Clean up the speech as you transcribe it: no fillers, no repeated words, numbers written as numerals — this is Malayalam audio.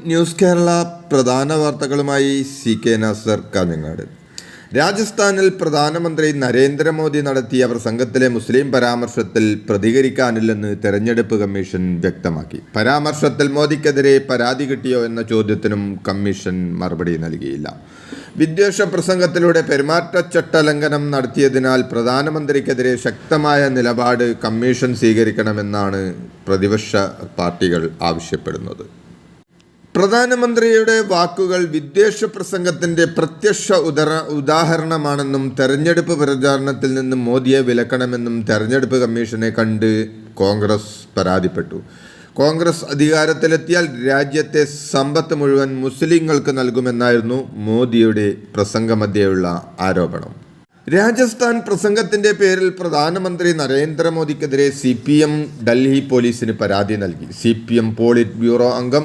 ന്യൂസ് കേരള പ്രധാന വാർത്തകളുമായി CK നാസർ കാഞ്ഞങ്ങാട്. രാജസ്ഥാനിൽ പ്രധാനമന്ത്രി നരേന്ദ്രമോദി നടത്തിയ പ്രസംഗത്തിലെ മുസ്ലിം പരാമർശത്തിൽ പ്രതികരിക്കാനില്ലെന്ന് തെരഞ്ഞെടുപ്പ് കമ്മീഷൻ വ്യക്തമാക്കി. പരാമർശത്തിൽ മോദിക്കെതിരെ പരാതി കിട്ടിയോ എന്ന ചോദ്യത്തിനും കമ്മീഷൻ മറുപടി നൽകിയില്ല. വിദ്വേഷ പ്രസംഗത്തിലൂടെ പെരുമാറ്റച്ചട്ട ലംഘനം നടത്തിയതിനാൽ പ്രധാനമന്ത്രിക്കെതിരെ ശക്തമായ നിലപാട് കമ്മീഷൻ സ്വീകരിക്കണമെന്നാണ് പ്രതിപക്ഷ പാർട്ടികൾ ആവശ്യപ്പെടുന്നത്. പ്രധാനമന്ത്രിയുടെ വാക്കുകൾ വിദ്വേഷ പ്രസംഗത്തിൻ്റെ പ്രത്യക്ഷ ഉദാഹരണമാണെന്നും തെരഞ്ഞെടുപ്പ് പ്രചാരണത്തിൽ നിന്നും മോദിയെ വിലക്കണമെന്നും തെരഞ്ഞെടുപ്പ് കമ്മീഷനെ കണ്ട് കോൺഗ്രസ് പരാതിപ്പെട്ടു. കോൺഗ്രസ് അധികാരത്തിലെത്തിയാൽ രാജ്യത്തെ സമ്പത്ത് മുഴുവൻ മുസ്ലിങ്ങൾക്ക് നൽകുമെന്നായിരുന്നു മോദിയുടെ പ്രസംഗമധ്യേയുള്ള ആരോപണം. രാജസ്ഥാൻ പ്രസംഗത്തിൻ്റെ പേരിൽ പ്രധാനമന്ത്രി നരേന്ദ്രമോദിക്കെതിരെ CPM ഡൽഹി പോലീസിന് പരാതി നൽകി. CPM പോളിറ്റ് ബ്യൂറോ അംഗം